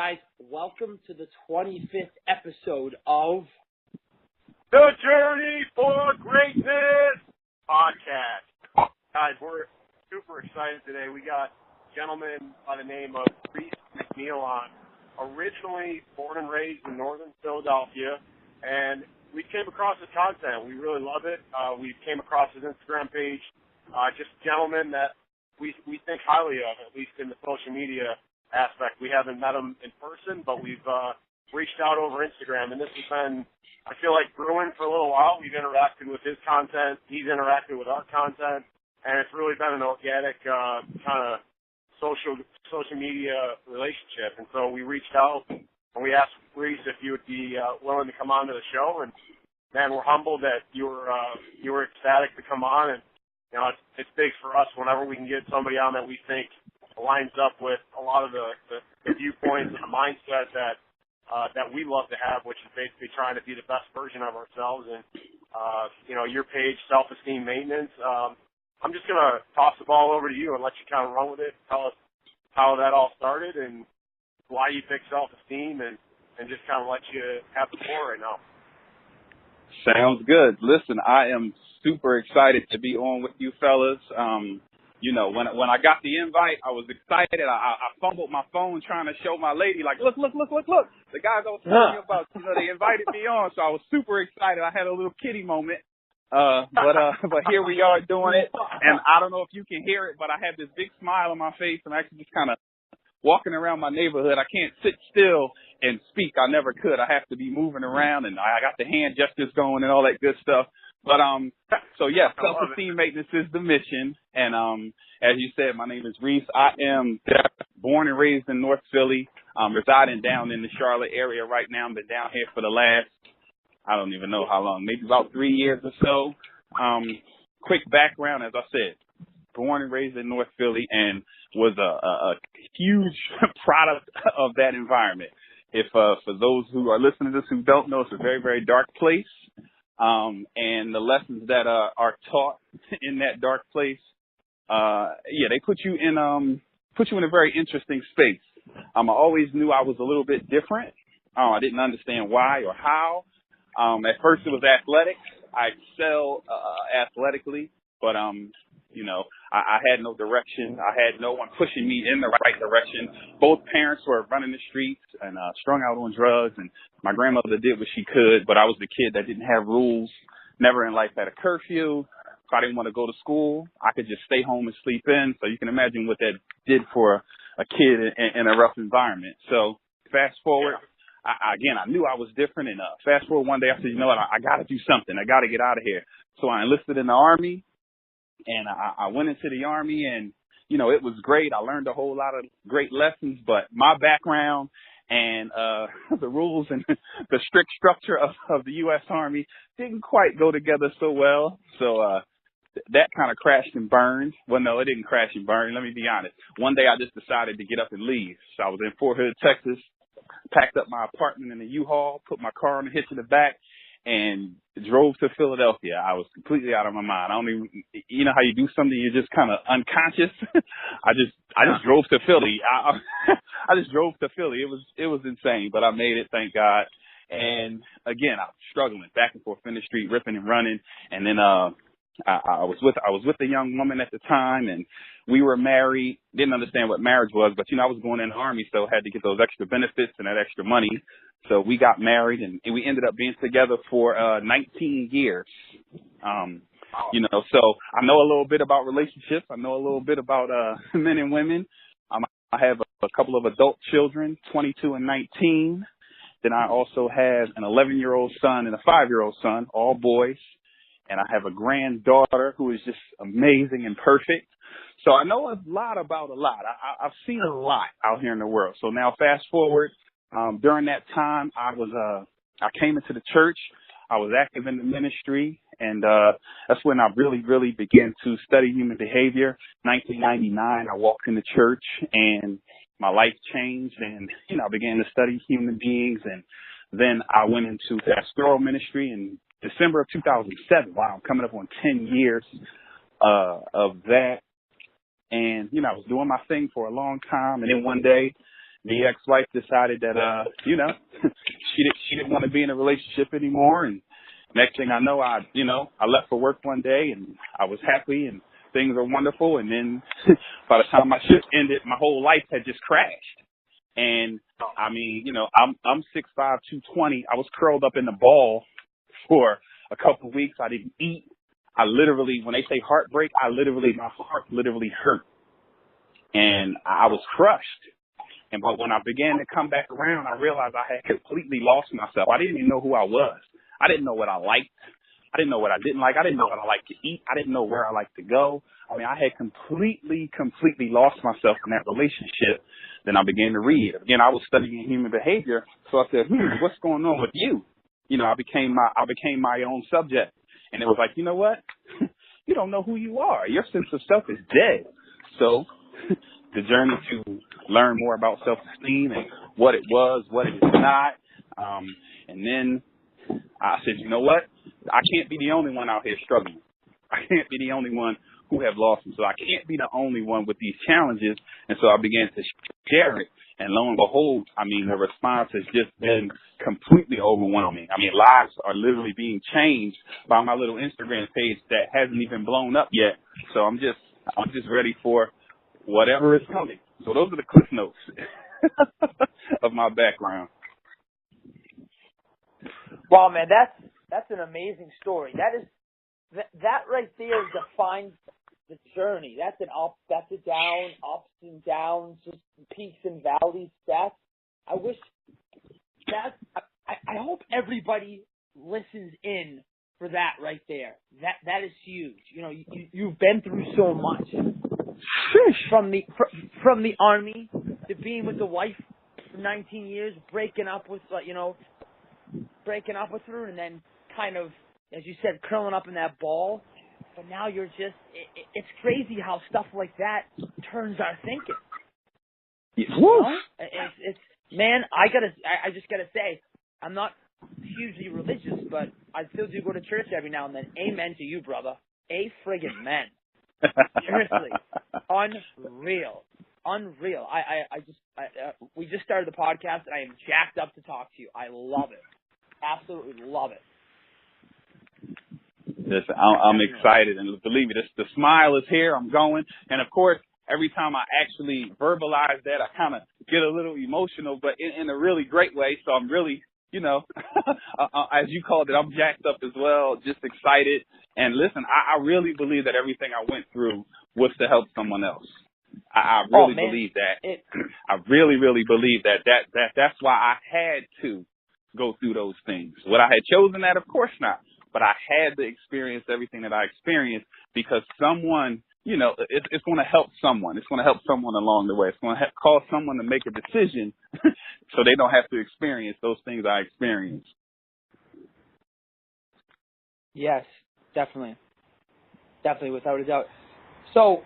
Guys, welcome to the 25th episode of The Journey for Greatness podcast. Guys, we're super excited today. We got a gentleman by the name of Reece Mcneil on, originally born and raised in northern Philadelphia, and we came across his content. We really love it. We came across his Instagram page. Just a gentleman that we think highly of, at least in the social media aspect. We haven't met him in person, but we've reached out over Instagram, and this has been, I feel like, brewing for a little while. We've interacted with his content. He's interacted with our content, and it's really been an organic kind of social media relationship. And so we reached out, and we asked Reece if you would be willing to come on to the show. And, man, we're humbled that you were ecstatic to come on. And, you know, it's big for us whenever we can get somebody on that we think lines up with a lot of the viewpoints and the mindset that we love to have, which is basically trying to be the best version of ourselves. And, you know, your page, Self-Esteem Maintenance, I'm just going to toss the ball over to you and let you kind of run with it. Tell us how that all started and why you picked self-esteem, and just kind of let you have the floor right now. Sounds good. Listen, I am super excited to be on with you fellas. You know, when I got the invite, I was excited. I fumbled my phone trying to show my lady, like, look. The guys I was telling you about, you know, they invited me on, so I was super excited. I had a little kitty moment. But here we are doing it. And I don't know if you can hear it, but I have this big smile on my face. I'm actually just kind of walking around my neighborhood. I can't sit still and speak. I never could. I have to be moving around, and I got the hand gestures going and all that good stuff. But, so yeah, self-esteem maintenance is the mission. And, as you said, my name is Reece. I am born and raised in North Philly, residing down in the Charlotte area right now. I've been down here for the last, I don't even know how long, maybe about 3 years or so. Quick background, as I said, born and raised in North Philly, and was a huge product of that environment. If, for those who are listening to this who don't know, it's a very, very dark place. And the lessons that are taught in that dark place, they put you in a very interesting space. I always knew I was a little bit different. I didn't understand why or how. At first it was athletics. I excel athletically, but you know, I had no direction. I had no one pushing me in the right direction. Both parents were running the streets and strung out on drugs, and my grandmother did what she could, but I was the kid that didn't have rules, never in life had a curfew. If I didn't want to go to school, I could just stay home and sleep in. So you can imagine what that did for a kid in a rough environment. So fast forward, I knew I was different, and fast forward one day, I said, you know what, I got to do something. I got to get out of here. So I enlisted in the Army. And I went into the Army, and, you know, it was great. I learned a whole lot of great lessons, but my background and the rules and the strict structure of the U.S. Army didn't quite go together so well. So that kind of crashed and burned. Well, no, it didn't crash and burn. Let me be honest. One day I just decided to get up and leave. So I was in Fort Hood, Texas, packed up my apartment in the U-Haul, put my car on the hitch in the back, and drove to Philadelphia. I was completely out of my mind. I don't even, you know how you do something, you're just kind of unconscious. I just drove to Philly. I just drove to Philly. It was insane, but I made it, thank God. And again, I was struggling back and forth in the street, ripping and running. And then, I was with a young woman at the time, and we were married. Didn't understand what marriage was, but, you know, I was going in the Army, so I had to get those extra benefits and that extra money. So we got married, and we ended up being together for 19 years. You know, so I know a little bit about relationships. I know a little bit about men and women. I have a couple of adult children, 22 and 19. Then I also have an 11-year-old son and a 5-year-old son, all boys. And I have a granddaughter who is just amazing and perfect. So I know a lot about a lot. I've seen a lot out here in the world. So now fast forward, during that time, I came into the church. I was active in the ministry, and that's when I really, really began to study human behavior. 1999, I walked in the church, and my life changed, and, you know, I began to study human beings, and then I went into pastoral ministry in December of 2007. Wow, I'm coming up on 10 years of that. And, you know, I was doing my thing for a long time. And then one day, the ex-wife decided that, she didn't want to be in a relationship anymore. And next thing I know, I left for work one day and I was happy and things were wonderful. And then by the time my shift ended, my whole life had just crashed. And I mean, I'm 6'5", 220. I was curled up in the ball for a couple of weeks. I didn't eat. I literally, when they say heartbreak, my heart literally hurt. And I was crushed. But when I began to come back around, I realized I had completely lost myself. I didn't even know who I was. I didn't know what I liked. I didn't know what I didn't like. I didn't know what I liked to eat. I didn't know where I liked to go. I mean, I had completely lost myself in that relationship. Then I began to read. Again, I was studying human behavior. So I said, what's going on with you? I became my own subject. And it was like, you know what? You don't know who you are. Your sense of self is dead. So the journey to learn more about self-esteem and what it was, what it is not. And then I said, you know what? I can't be the only one out here struggling. I can't be the only one who have lost them. So I can't be the only one with these challenges. And so I began to share it. And lo and behold, I mean, the response has just been completely overwhelming. I mean, lives are literally being changed by my little Instagram page that hasn't even blown up yet. So I'm just ready for whatever is coming. So those are the cliff notes of my background. Wow, man, that's an amazing story. That right there defines the journey. That's a down, ups and downs, just peaks and valleys. I hope everybody listens in for that right there. That is huge. You've been through so much. From the army to being with the wife for 19 years, breaking up with her, and then kind of, as you said, curling up in that ball. But now you're just, it's crazy how stuff like that turns our thinking. It's man, I just gotta say, I'm not hugely religious, but I still do go to church every now and then. Amen to you, brother. A friggin' men. Seriously, unreal. We just started the podcast, and I am jacked up to talk to you. I love it, absolutely love it. Listen, I'm excited, and believe me, the smile is here. I'm going, and of course, every time I actually verbalize that, I kind of get a little emotional, but in a really great way. So I'm really, as you called it, I'm jacked up as well, just excited. And listen, I really believe that everything I went through was to help someone else. I really believe that. I really believe that. That's why I had to go through those things. Would I have chosen that? Of course not. But I had to experience everything that I experienced because someone, it's going to help someone. It's going to help someone along the way. It's going to cause someone to make a decision so they don't have to experience those things I experienced. Yes, definitely, without a doubt. So,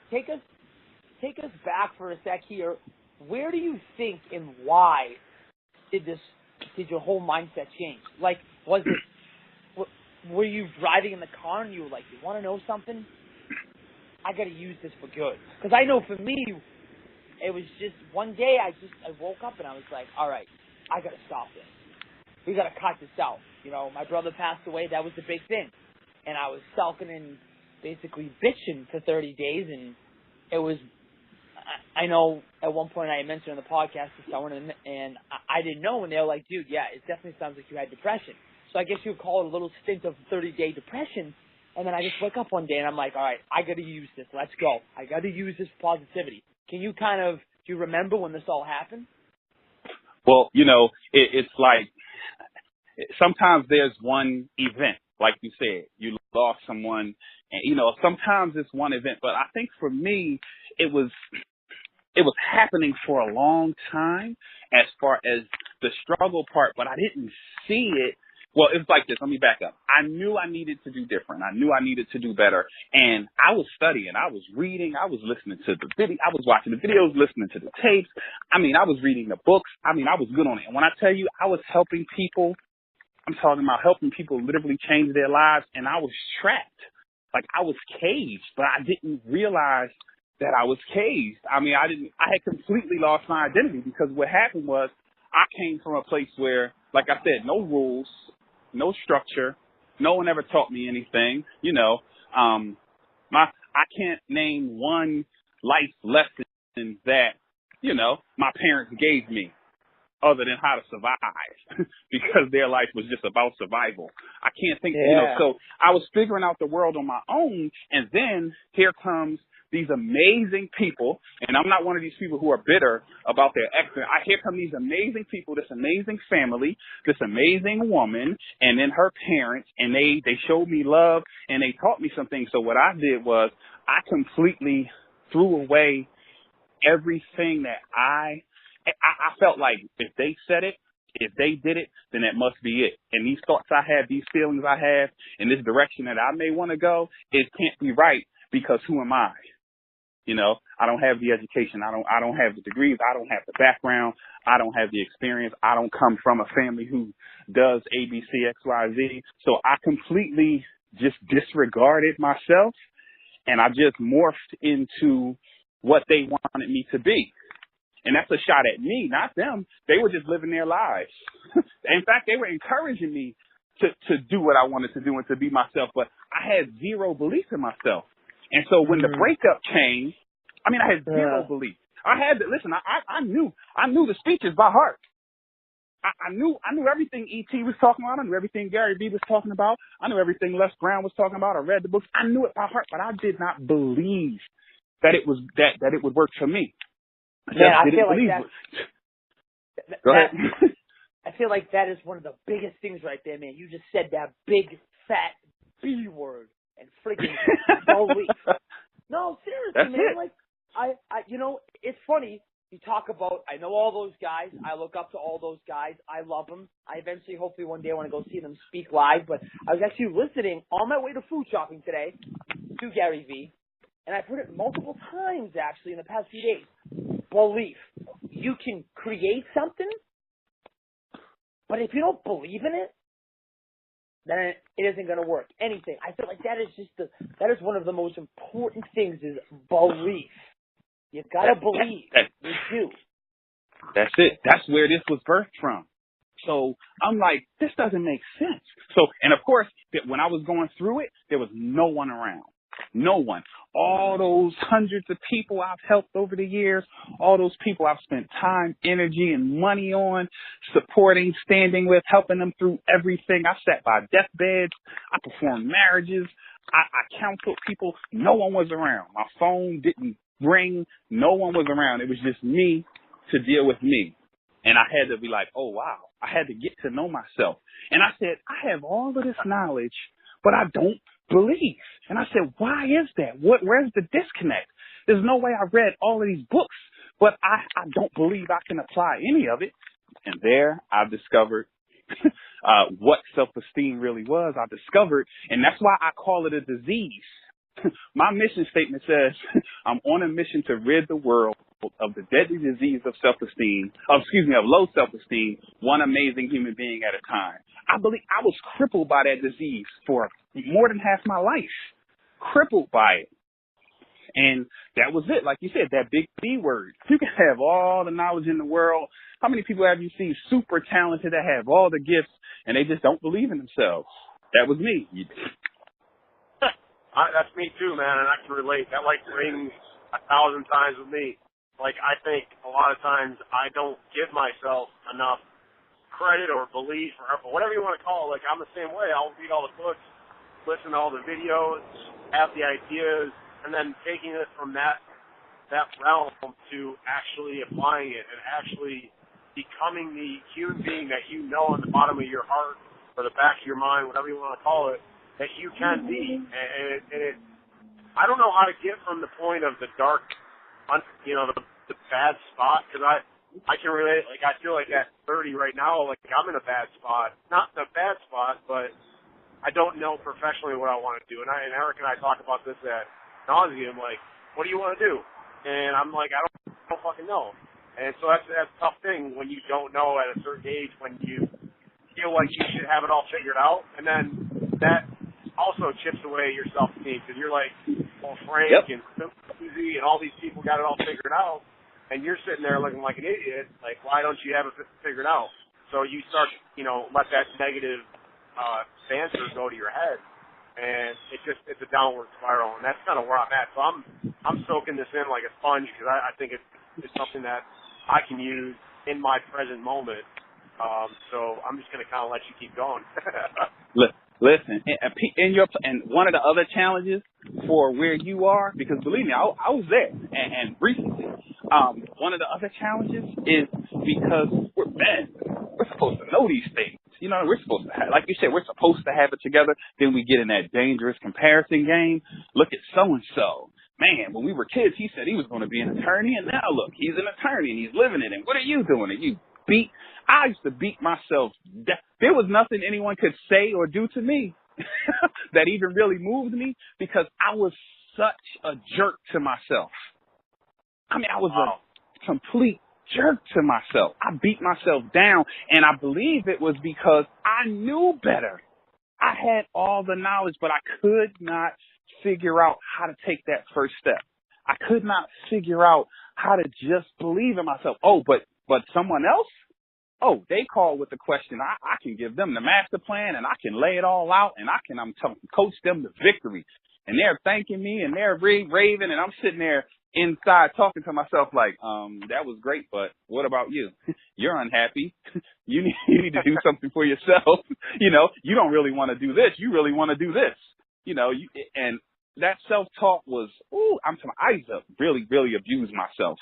take us back for a sec here. Where do you think and why did your whole mindset change? Like, were you driving in the car and you were like, you want to know something? I got to use this for good. Because I know for me, it was just one day I woke up and I was like, all right, I got to stop this. We got to cut this out. My brother passed away. That was the big thing. And I was sulking and basically bitching for 30 days. And it was, I know at one point I mentioned on the podcast to someone and I didn't know. And they were like, dude, yeah, it definitely sounds like you had depression. So I guess you would call it a little stint of 30-day depression. And then I just wake up one day and I'm like, all right, I got to use this. Let's go. I got to use this positivity. Can you do you remember when this all happened? Well, it's like sometimes there's one event, like you said, you lost someone and, sometimes it's one event. But I think for me, it was happening for a long time as far as the struggle part, but I didn't see it. Well, it's like this. Let me back up. I knew I needed to do different. I knew I needed to do better. And I was studying. I was reading. I was listening to the video. I was watching the videos, listening to the tapes. I was reading the books. I was good on it. And when I tell you I was helping people, I'm talking about helping people literally change their lives. And I was trapped. Like I was caged, but I didn't realize that I was caged. I mean, I had completely lost my identity because what happened was I came from a place where, like I said, no rules, no structure. No one ever taught me anything, I can't name one life lesson that, my parents gave me other than how to survive because their life was just about survival. I can't think, so I was figuring out the world on my own, and then here comes these amazing people, and I'm not one of these people who are bitter about their ex. Here come these amazing people, this amazing family, this amazing woman, and then her parents, and they showed me love, and they taught me some things. So what I did was I completely threw away everything that I felt like if they said it, if they did it, then that must be it. And these thoughts I have, these feelings I have, in this direction that I may want to go, it can't be right because who am I? I don't have the education. I don't have the degrees. I don't have the background. I don't have the experience. I don't come from a family who does A, B, C, X, Y, Z. So I completely just disregarded myself, and I just morphed into what they wanted me to be. And that's a shot at me, not them. They were just living their lives. In fact, they were encouraging me to do what I wanted to do and to be myself, but I had zero belief in myself. And so when the breakup came, I had zero belief. I had to listen. I knew the speeches by heart. I knew everything E.T. was talking about. I knew everything Gary Vee was talking about. I knew everything Les Brown was talking about. I read the books. I knew it by heart, but I did not believe that it was that it would work for me. Man, I feel like Go ahead. I feel like that is one of the biggest things right there, man. You just said that big fat B word and freaking belief. No, seriously, That's man. it. Like I, it's funny. You talk about, I know all those guys. I look up to all those guys. I love them. I eventually, hopefully one day I want to go see them speak live. But I was actually listening on my way to food shopping today to Gary Vee. And I've heard it multiple times, actually, in the past few days. Belief. You can create something, but if you don't believe in it, then it isn't going to work. Anything. I feel like that is one of the most important things is belief. You got to believe. You do. That's it. That's where this was birthed from. So I'm like, this doesn't make sense. So, and of course, when I was going through it, there was no one around. No one. All those hundreds of people I've helped over the years, all those people I've spent time, energy, and money on, supporting, standing with, helping them through everything. I sat by deathbeds. I performed marriages. I counseled people. No one was around. My phone didn't ring. No one was around. It was just me to deal with me. And I had to be like, oh, wow. I had to get to know myself. And I said, I have all of this knowledge, but I don't believe. And I said, why is that? Where's the disconnect? There's no way I read all of these books, but I don't believe I can apply any of it. And there I discovered what self-esteem really was. I discovered, and that's why I call it a disease. My mission statement says, I'm on a mission to rid the world of the deadly disease of of low self-esteem, one amazing human being at a time. I believe I was crippled by that disease for more than half my life. Crippled by it. And that was it. Like you said, that big B word. You can have all the knowledge in the world. How many people have you seen super talented that have all the gifts and they just don't believe in themselves? That was me. That's me too, man, and I can relate. That rings 1,000 times with me. I think a lot of times I don't give myself enough credit or belief or whatever you want to call it. I'm the same way. I'll read all the books, listen to all the videos, have the ideas, and then taking it from that realm to actually applying it and actually becoming the human being that you know in the bottom of your heart or the back of your mind, whatever you want to call it, that you can be. And I don't know how to get from the point of the dark, the bad spot, because I can relate. I feel like at 30 right now, I'm in a bad spot. Not the bad spot, but I don't know professionally what I want to do. And Eric and I talk about this at nauseam. What do you want to do? And I'm like, I don't fucking know. And so that's a tough thing when you don't know at a certain age, when you feel like you should have it all figured out. And then that also chips away your self-esteem because you're like, well, Frank Yep. and Susie and all these people got it all figured out, and you're sitting there looking like an idiot. Like, why don't you have it figured out? So you start, let that negative banter go to your head, and it's a downward spiral, and that's kind of where I'm at. So I'm soaking this in like a sponge because I think it's something that I can use in my present moment. So I'm just going to kind of let you keep going. Listen, and one of the other challenges for where you are, because believe me, I was there, and recently, one of the other challenges is because we're supposed to know these things. We're supposed to have, like you said, we're supposed to have it together. Then we get in that dangerous comparison game. Look at so-and-so. Man, when we were kids, he said he was going to be an attorney, and now look, he's an attorney, and he's living it. And what are you doing? I used to beat myself. There was nothing anyone could say or do to me that even really moved me because I was such a jerk to myself. I mean, I was a complete jerk to myself. I beat myself down, and I believe it was because I knew better. I had all the knowledge, but I could not figure out how to take that first step. I could not figure out how to just believe in myself. Oh, but someone else? Oh, they call with the question. I can give them the master plan, and I can lay it all out, and I'm telling coach them to victory. And they're thanking me, and they're raving, and I'm sitting there inside talking to myself like, that was great, but what about you? You're unhappy. You need to do something for yourself. You don't really want to do this. You really want to do this. And that self-talk was, I used to really, really abuse myself.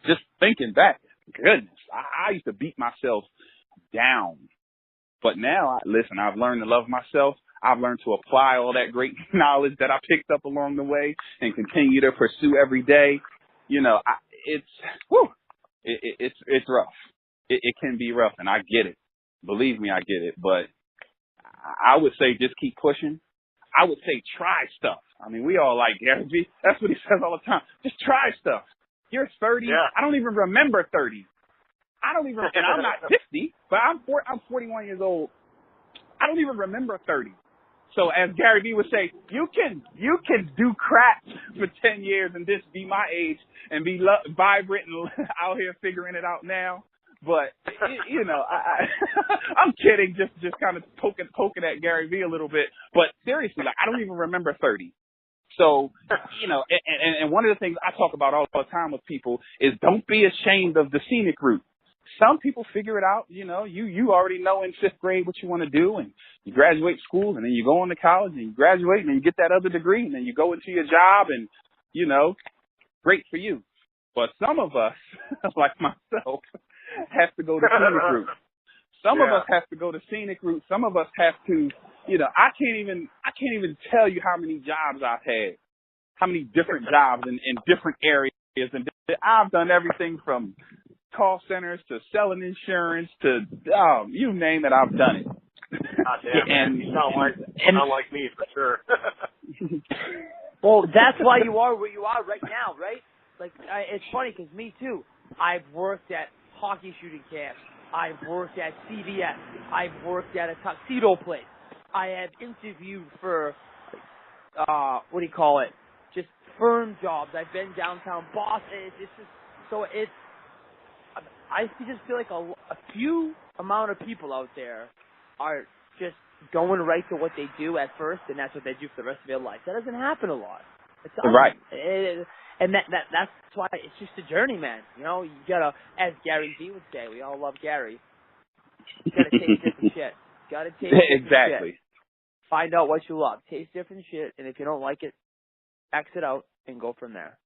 Just thinking back. Goodness, I used to beat myself down. But now, I've learned to love myself. I've learned to apply all that great knowledge that I picked up along the way and continue to pursue every day. It's rough. It can be rough, and I get it. Believe me, I get it. But I would say just keep pushing. I would say try stuff. I mean, we all like Gary Vee. That's what he says all the time. Just try stuff. You're 30. Yeah. I don't even remember 30. And I'm not 50, but I'm 41 years old. I don't even remember 30. So as Gary Vee would say, you can do crap for 10 years and just be my age and be vibrant and out here figuring it out now. But I'm kidding, just kind of poking at Gary Vee a little bit. But seriously, I don't even remember 30. So, and one of the things I talk about all the time with people is don't be ashamed of the scenic route. Some people figure it out, you already know in 5th grade what you want to do, and you graduate school, and then you go on to college, and you graduate, and then you get that other degree, and then you go into your job, and, great for you. But some of us, like myself, have to go the scenic route. Some of us have to go the scenic route. Some of us have to, I can't even tell you how many jobs I've had, how many different jobs in different areas. And I've done everything from call centers to selling insurance to, you name it, I've done it. God damn, and you sound like me for sure. Well, that's why you are where you are right now, right? Like, it's funny because me too. I've worked at hockey shooting camps. I've worked at CVS. I've worked at a tuxedo place. I have interviewed for, just firm jobs. I've been downtown Boston. I just feel like a few amount of people out there are just going right to what they do at first, and that's what they do for the rest of their life. That doesn't happen a lot. It's right. And that's why it's just a journey, man. You gotta, as Gary Vee would say, we all love Gary. You gotta taste different shit. Gotta taste different shit. Find out what you love. Taste different shit, and if you don't like it, exit out and go from there.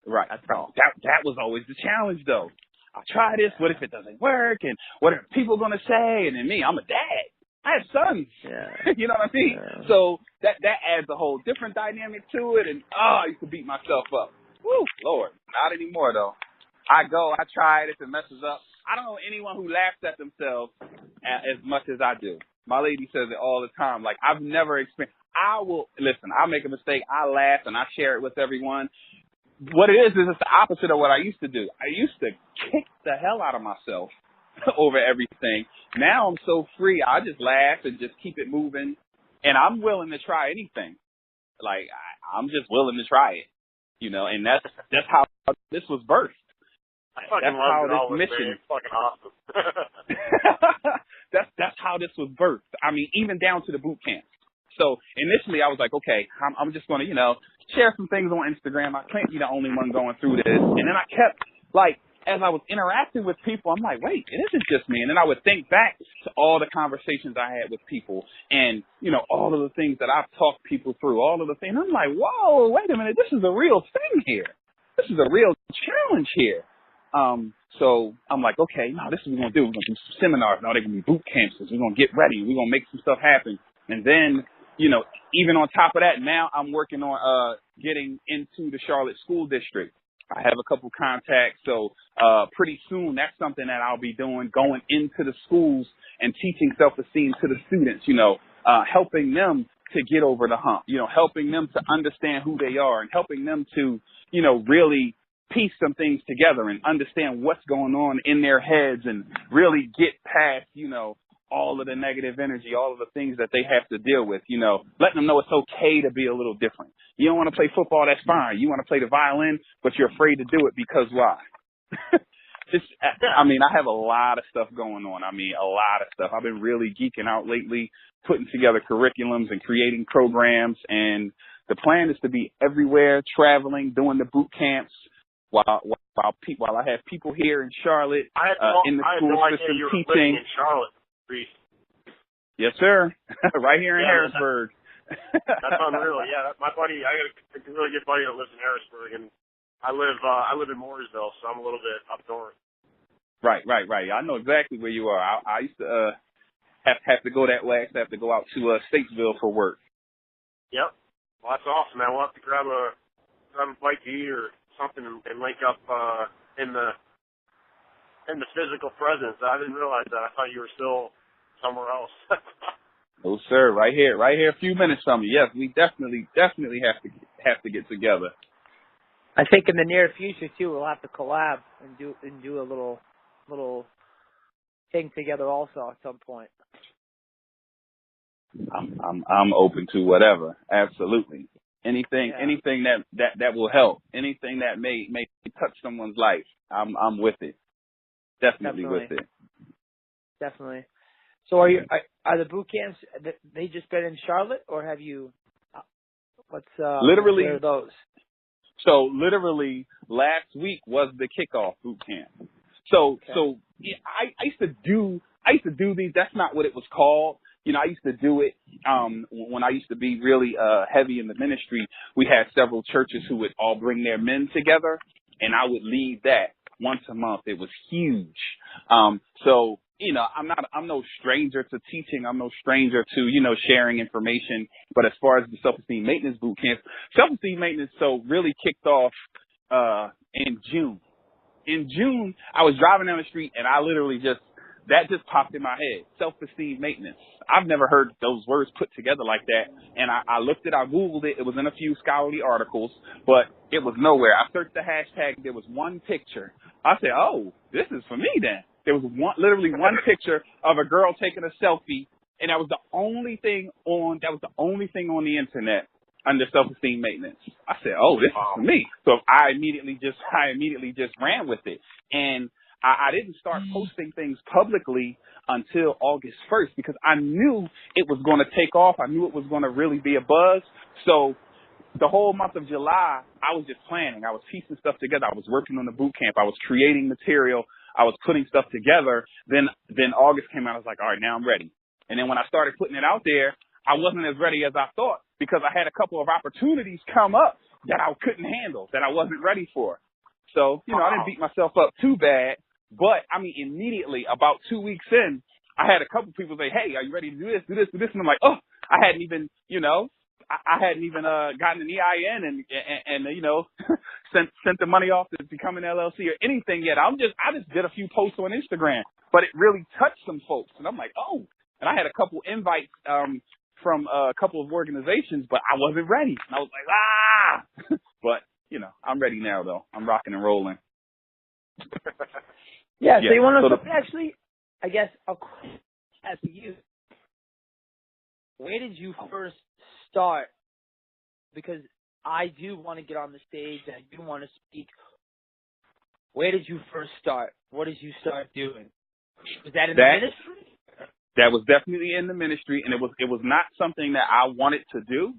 Right. That's all. That was always the challenge, though. I'll try this. What if it doesn't work? And what are people going to say? And then me, I'm a dad. I have sons. Yeah. You know what I mean? Yeah. So that adds a whole different dynamic to it. And, I used to beat myself up. Woo, Lord. Not anymore, though. I try it. If it messes up, I don't know anyone who laughs at themselves as much as I do. My lady says it all the time. Like, I've never experienced. I'll make a mistake. I laugh and I share it with everyone. What it is it's the opposite of what I used to do. I used to kick the hell out of myself over everything. Now I'm so free. I just laugh and just keep it moving. And I'm willing to try anything. Like, I'm just willing to try it, and that's how this was birthed. I fucking That's love how it all, this mission. It's fucking awesome. That's how this was birthed. I mean, even down to the boot camp. So initially I was like, okay, I'm just going to, share some things on Instagram. I can't be the only one going through this. And then I kept, like, as I was interacting with people, I'm like, wait, it isn't just me. And then I would think back to all the conversations I had with people and, all of the things that I've talked people through, all of the things. I'm like, whoa, wait a minute. This is a real thing here. This is a real challenge here. So I'm like, okay, no, this is what we're going to do. We're going to do some seminars. No, they're going to be boot camps. We're going to get ready. We're going to make some stuff happen. And then, even on top of that, now I'm working on getting into the Charlotte School District. I have a couple contacts, so pretty soon that's something that I'll be doing, going into the schools and teaching self-esteem to the students, helping them to get over the hump, helping them to understand who they are and helping them to, really piece some things together and understand what's going on in their heads and really get past, all of the negative energy, all of the things that they have to deal with, letting them know it's okay to be a little different. You don't want to play football, that's fine. You want to play the violin, but you're afraid to do it because why? I have a lot of stuff going on. A lot of stuff. I've been really geeking out lately, putting together curriculums and creating programs. And the plan is to be everywhere, traveling, doing the boot camps, while I have people here in Charlotte in the school system teaching. In Charlotte, Reece. Yes, sir. Right here in Harrisburg. That's unreal. Yeah, my buddy, I got a really good buddy that lives in Harrisburg, and I live in Mooresville, so I'm a little bit up north. Right. I know exactly where you are. I used to have to go that way. I used to have to go out to Statesville for work. Yep. Well, that's awesome, man. We'll have to grab a bite to eat or something and link up in the physical presence. I didn't realize that. I thought you were still somewhere else. Oh, sir, right here, a few minutes from you. Yes, we definitely have to get together. I think in the near future too, we'll have to collab and do a little thing together also at some point. I'm open to whatever. Absolutely. Anything that will help. Anything that may touch someone's life. I'm with it. Definitely with it. Definitely. So are the boot camps, they just been in Charlotte, or have you, where are those? So literally last week was the kickoff boot camp. So yeah, I used to do these. That's not what it was called. I used to do it when I used to be really heavy in the ministry. We had several churches who would all bring their men together, and I would lead that once a month. It was huge. So I'm no stranger to teaching. I'm no stranger to, sharing information. But as far as the self-esteem maintenance boot camp, self-esteem maintenance really kicked off in June. In June, I was driving down the street and I literally just popped in my head. Self-esteem maintenance. I've never heard those words put together like that. And I looked it, I Googled it. It was in a few scholarly articles, but it was nowhere. I searched the hashtag. There was one picture. I said, oh, this is for me then. There was literally one picture of a girl taking a selfie, and that was the only thing on the internet under self-esteem maintenance. I said, oh, this is for me. So I immediately just ran with it. And I didn't start posting things publicly until August 1st because I knew it was going to take off. I knew it was going to really be a buzz. So the whole month of July, I was just planning. I was piecing stuff together. I was working on the boot camp. I was creating material. I was putting stuff together. Then August came out. I was like, all right, now I'm ready. And then when I started putting it out there, I wasn't as ready as I thought because I had a couple of opportunities come up that I couldn't handle, that I wasn't ready for. So, I didn't beat myself up too bad. But, immediately, about 2 weeks in, I had a couple people say, hey, are you ready to do this, do this, do this? And I'm like, oh, I hadn't even, gotten an EIN and sent the money off to become an LLC or anything yet. I just did a few posts on Instagram, but it really touched some folks. And I'm like, oh, and I had a couple invites from a couple of organizations, but I wasn't ready. And I was like, but, I'm ready now, though. I'm rocking and rolling. Yeah, so you want to actually, I guess, I'll ask you. where did you first start? Because I do want to get on the stage and I do want to speak. Where did you first start? What did you start doing? Was that in the ministry? That was definitely in the ministry, and it was not something that I wanted to do.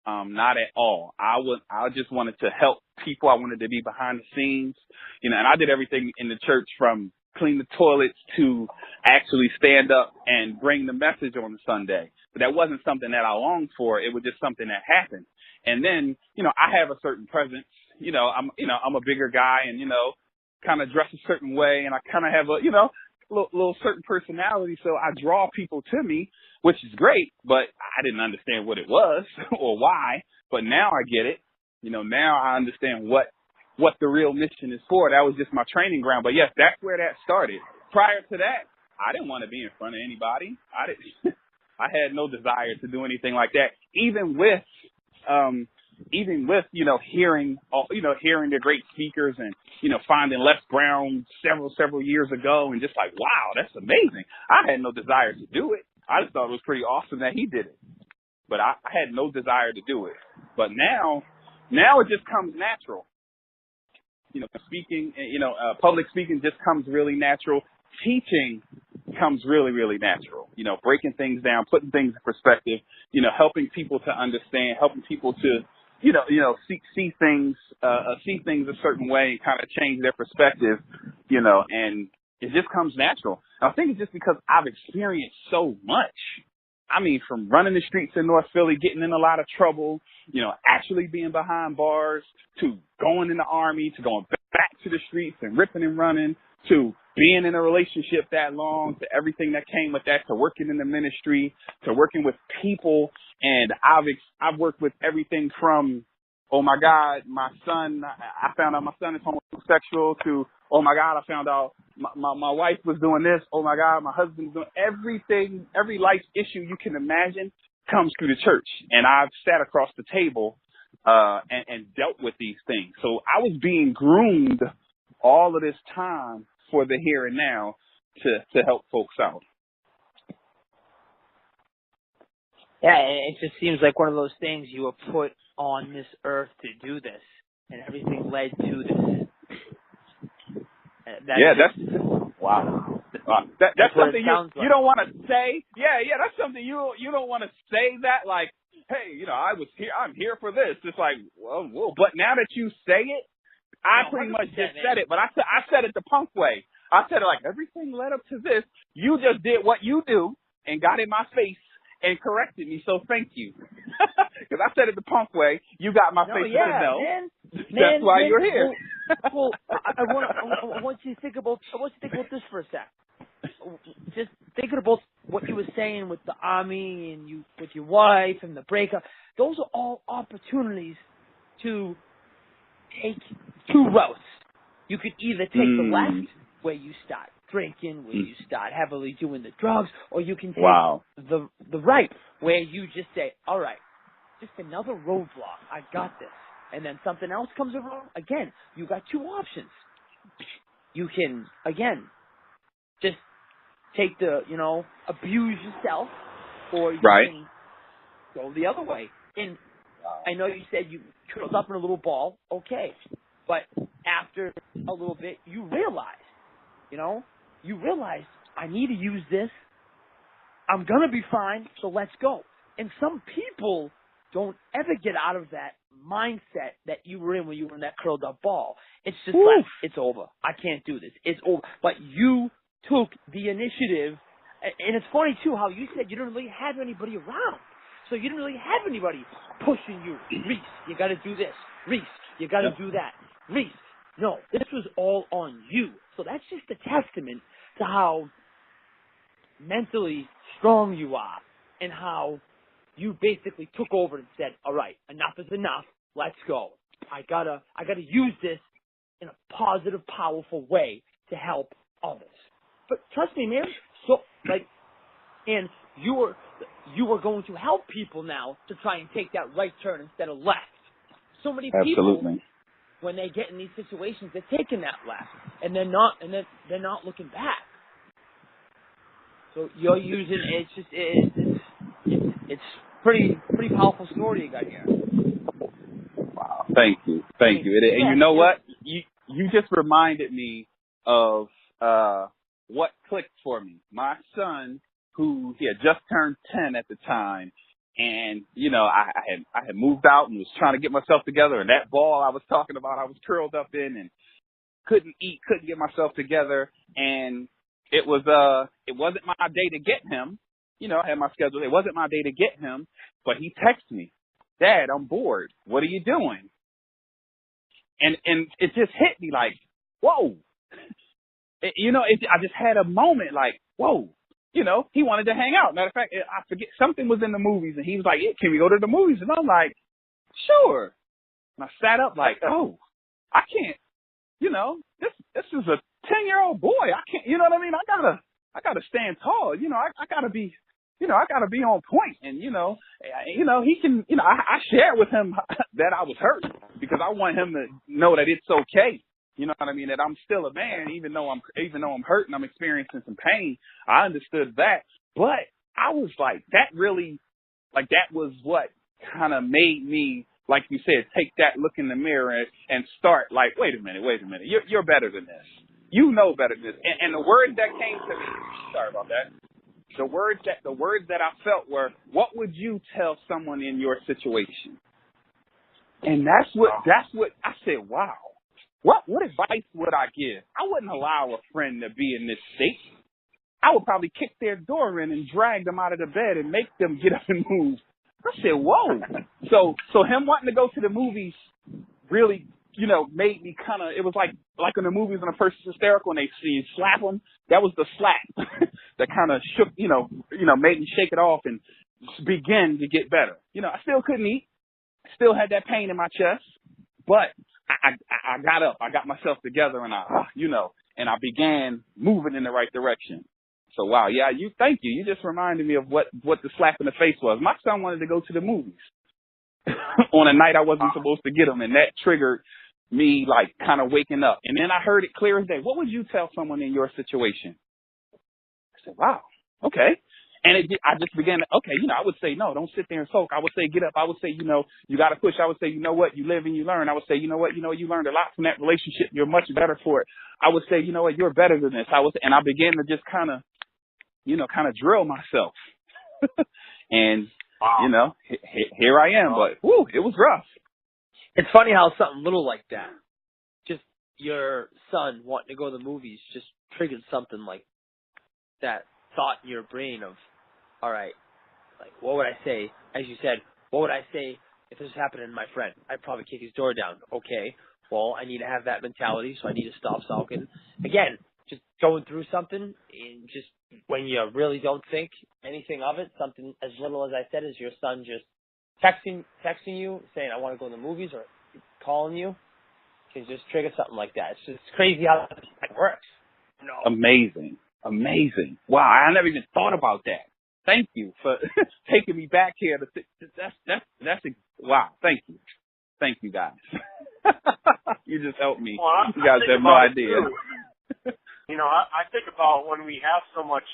Not at all. I just wanted to help people. I wanted to be behind the scenes, and I did everything in the church from clean the toilets to actually stand up and bring the message on Sunday. But that wasn't something that I longed for. It was just something that happened. And then, I have a certain presence. I'm a bigger guy and, kind of dress a certain way, and I kind of have a, little certain personality. So I draw people to me, which is great, but I didn't understand what it was or why. But now I get it. Now I understand what the real mission is for. That was just my training ground. But yes, that's where that started. Prior to that, I didn't want to be in front of anybody. I had no desire to do anything like that. Even with hearing the great speakers and, finding Les Brown several years ago and just like, wow, that's amazing. I had no desire to do it. I just thought it was pretty awesome that he did it. But I had no desire to do it. But now it just comes natural. Speaking, public speaking just comes really natural. Teaching comes really, really natural. Breaking things down, putting things in perspective, helping people to understand, helping people to, see things a certain way and kind of change their perspective, and it just comes natural. I think it's just because I've experienced so much. I mean, from running the streets in North Philly, getting in a lot of trouble, actually being behind bars, to going in the Army, to going back to the streets and ripping and running, to being in a relationship that long, to everything that came with that, to working in the ministry, to working with people. And I've worked with everything from, oh my God, I found out my son is homosexual, to, oh my God, I found out my wife was doing this. Oh my God, my husband's doing everything. Every life issue you can imagine comes through the church. And I've sat across the table and dealt with these things. So I was being groomed all of this time for the here and now to help folks out. Yeah, it just seems like one of those things you were put on this earth to do this, and everything led to this. That's wow. That's something you don't want to say. Yeah, that's something you don't want to say that, like, hey, I'm here for this. It's like, whoa. But now that you say it, I pretty much just said it, but I said it the punk way. I said it like, everything led up to this. You just did what you do and got in my face and corrected me, so thank you. Because I said it the punk way. You got my face with a no. That's why you're here. Well, I want you to think about this for a sec. Just thinking about what you were saying with the Army and you with your wife and the breakup. Those are all opportunities to take two routes. You could either take the left, where you start drinking, where you start heavily doing the drugs, or you can take the right, where you just say, all right, just another roadblock. I got this. And then something else comes along. Again, you got two options. You can, again, just take the, abuse yourself, or you can go the other way. And I know you said you curled up in a little ball. Okay. But after a little bit, you realize, I need to use this. I'm going to be fine, so let's go. And some people don't ever get out of that mindset that you were in when you were in that curled up ball. It's just like, it's over. I can't do this. It's over. But you took the initiative. And it's funny, too, how you said you didn't really have anybody around. So you didn't really have anybody pushing you. Reece, you got to do this. Reece, you got to do that. Reece, no, this was all on you. So that's just a testament to how mentally strong you are and how you basically took over and said, all right, enough is enough. Let's go. I gotta use this in a positive, powerful way to help others. But trust me, man. So and you are going to help people now to try and take that right turn instead of left. So many people, when they get in these situations, they're taking that left, and they're not looking back. So you're using it's it's pretty powerful story you got here. Wow. Thank you. And you know what? You just reminded me of what clicked for me. My son, who he had just turned 10 at the time, and I had moved out and was trying to get myself together, and that ball I was talking about, I was curled up in and couldn't eat, couldn't get myself together, and it wasn't my day to get him. I had my schedule. It wasn't my day to get him, but he texted me, "Dad, I'm bored. What are you doing?" And it just hit me like, whoa. I just had a moment like, whoa. He wanted to hang out. Matter of fact, I forget, something was in the movies, and he was like, "Can we go to the movies?" And I'm like, "Sure." And I sat up like, oh, I can't. This is a 10-year-old boy. I can't. You know what I mean? I gotta stand tall. I gotta be. I gotta be on point. And he can. I shared with him that I was hurt because I want him to know that it's okay. You know what I mean? That I'm still a man, even though I'm hurt and I'm experiencing some pain. I understood that, but I was like, that was what kind of made me, like you said, take that look in the mirror and start like, wait a minute, you're better than this. You know better than this. And the words that came to me, sorry about that. The words that I felt were, what would you tell someone in your situation? And that's what I said. Wow. What advice would I give? I wouldn't allow a friend to be in this state. I would probably kick their door in and drag them out of the bed and make them get up and move. I said, whoa. So him wanting to go to the movies really, made me kind of, it was like in the movies when a person's hysterical and they see you slap them. That was the slap that kind of shook, made me shake it off and begin to get better. I still couldn't eat. I still had that pain in my chest, but I got up, I got myself together, and I began moving in the right direction. So wow, yeah, thank you. You just reminded me of what the slap in the face was. My son wanted to go to the movies on a night I wasn't supposed to get him, and that triggered me like kind of waking up. And then I heard it clear as day. What would you tell someone in your situation? I said, wow, okay. And I just began to, I would say, no, don't sit there and sulk. I would say, get up. I would say, you got to push. I would say, you know what, you live and you learn. I would say, you know what, you learned a lot from that relationship. You're much better for it. I would say, you know what, you're better than this. And I began to just kind of drill myself. And, here I am. But, it was rough. It's funny how something little like that, just your son wanting to go to the movies, just triggered something like that thought in your brain of, all right, like, what would I say? As you said, what would I say if this happened to my friend? I'd probably kick his door down. Okay, well, I need to have that mentality, so I need to stop sulking. Again, just going through something, and just when you really don't think anything of it, something as little as I said is your son just texting you, saying, I want to go to the movies, or calling you, can just trigger something like that. It's just crazy how that works. Amazing. Wow, I never even thought about that. Thank you for taking me back here. Wow, thank you. Thank you, guys. You just helped me. Well, you guys have no idea. I think about when we have so much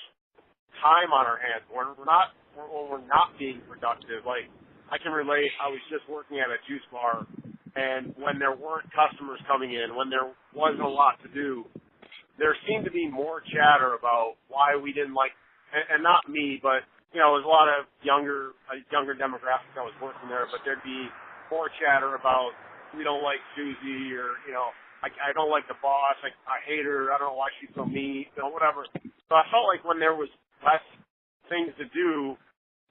time on our hands, when we're not being productive. Like, I can relate, I was just working at a juice bar, and when there weren't customers coming in, when there wasn't a lot to do, there seemed to be more chatter about why we didn't like, and not me, but, there was a lot of younger demographics that was working there, but there'd be more chatter about, we don't like Susie, or, I don't like the boss, I hate her, I don't know why she's so mean, whatever. So I felt like when there was less things to do,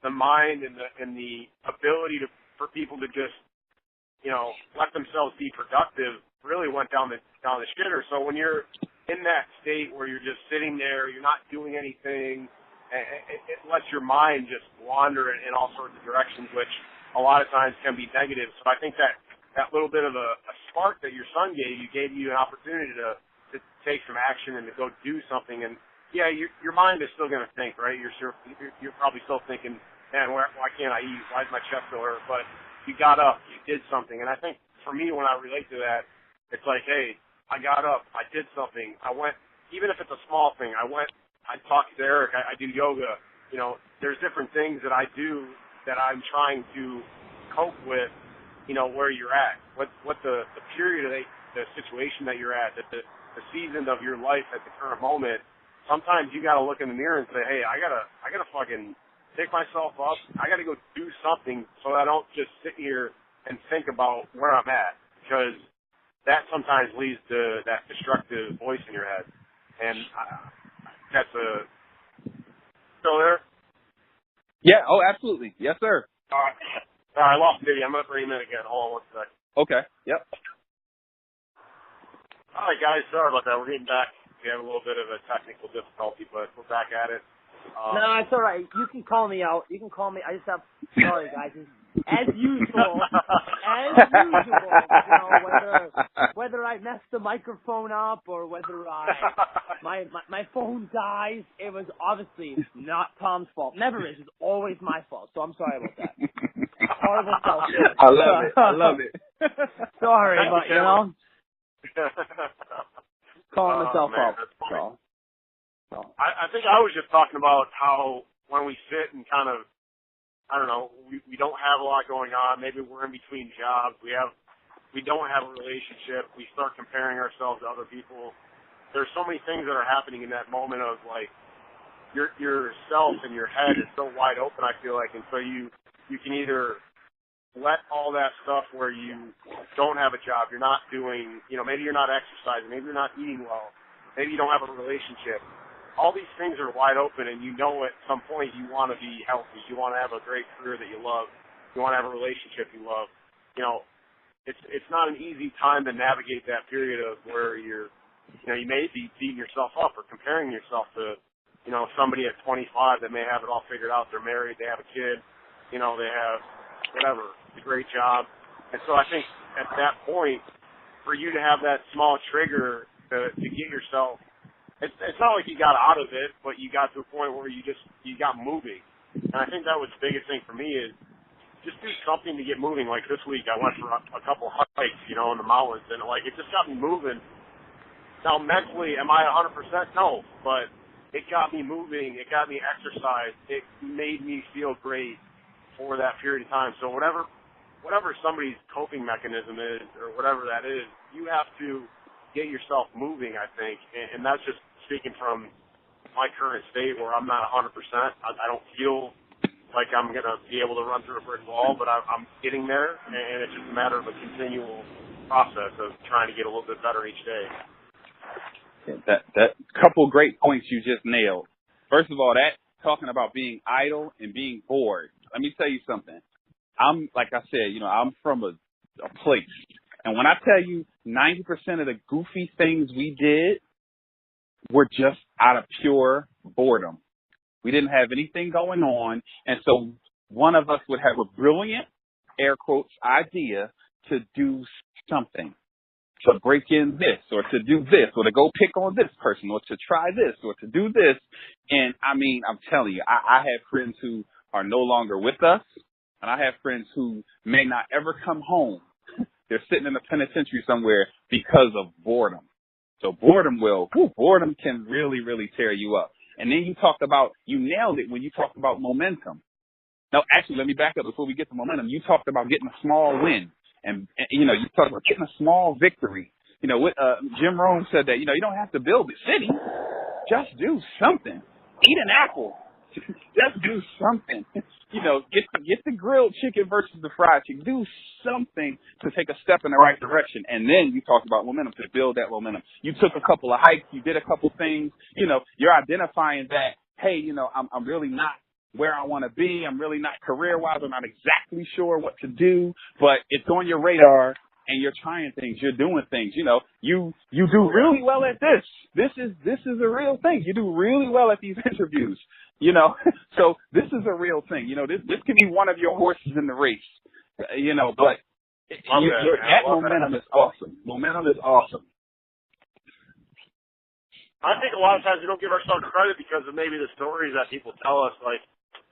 the mind and the ability for people to just, let themselves be productive really went down the shitter. So when you're in that state where you're just sitting there, you're not doing anything, it lets your mind just wander in all sorts of directions, which a lot of times can be negative. So I think that little bit of a spark that your son gave you an opportunity to take some action and to go do something. And yeah, your mind is still going to think, right? You're probably still thinking, man, why can't I eat? Why is my chest so hurt? But you got up, you did something. And I think for me, when I relate to that, it's like, hey, I got up, I did something. I went, even if it's a small thing, I talked to Eric, I do yoga. There's different things that I do that I'm trying to cope with, where you're at, what the period of the situation that you're at, the season of your life at the current moment. Sometimes you got to look in the mirror and say, hey, I gotta fucking pick myself up. I got to go do something so I don't just sit here and think about where I'm at, because that sometimes leads to that destructive voice in your head. And that's still there? Yeah. Oh, absolutely. Yes, sir. All right. I lost video. I'm up for a minute again. Hold on 1 sec. Okay. Yep. All right, guys. Sorry about that. We're getting back. We have a little bit of a technical difficulty, but we're back at it. No, it's all right. You can call me out. You can call me. I just have. Sorry, guys. As usual, whether I mess the microphone up or whether my phone dies, it was obviously not Tom's fault. Never is. It's always my fault. So I'm sorry about that. Horrible self. I love it. I love it. Sorry, but calling myself out. So. I think I was just talking about how when we sit and kind of, I don't know, we don't have a lot going on. Maybe we're in between jobs. We don't have a relationship. We start comparing ourselves to other people. There's so many things that are happening in that moment of like yourself and your head is so wide open, I feel like, and so you can either let all that stuff where you don't have a job, you're not doing, maybe you're not exercising, maybe you're not eating well, maybe you don't have a relationship. All these things are wide open, and at some point you want to be healthy. You want to have a great career that you love. You want to have a relationship you love. It's not an easy time to navigate that period of where you may be beating yourself up or comparing yourself to, somebody at 25 that may have it all figured out. They're married, they have a kid, they have whatever, a great job. And so I think at that point, for you to have that small trigger to get yourself, it's not like you got out of it, but you got to a point where you got moving. And I think that was the biggest thing for me is just do something to get moving. Like this week, I went for a couple hikes, in the mountains, and it just got me moving. Now mentally, am I 100%? No, but it got me moving. It got me exercise. It made me feel great for that period of time. So whatever somebody's coping mechanism is, or whatever that is, you have to get yourself moving, I think, and that's just speaking from my current state where I'm not 100%. I don't feel like I'm going to be able to run through a brick wall, but I'm getting there, and it's just a matter of a continual process of trying to get a little bit better each day. Yeah, that couple great points you just nailed. First of all, that talking about being idle and being bored. Let me tell you something. Like I said, I'm from a place. And when I tell you 90% of the goofy things we did were just out of pure boredom. We didn't have anything going on. And so one of us would have a brilliant, air quotes, idea to do something, to break in this or to do this or to go pick on this person or to try this or to do this. And, I'm telling you, I have friends who are no longer with us, and I have friends who may not ever come home. They're sitting in a penitentiary somewhere because of boredom. So boredom can really, really tear you up. And then you nailed it when you talked about momentum. No, actually, let me back up before we get to momentum. You talked about getting a small win. And you talked about getting a small victory. Jim Rome said that, you don't have to build a city. Just do something. Eat an apple. Just do something. Get the grilled chicken versus the fried chicken. Do something to take a step in the right direction. And then you talked about momentum, to build that momentum. You took a couple of hikes. You did a couple things. You're identifying that, hey, I'm really not where I want to be. I'm really not career-wise. I'm not exactly sure what to do. But it's on your radar, and you're trying things. You're doing things. You do really well at this. This is a real thing. You do really well at these interviews. So this is a real thing. This can be one of your horses in the race. But that momentum is awesome. Momentum is awesome. I think a lot of times we don't give ourselves credit because of maybe the stories that people tell us, like,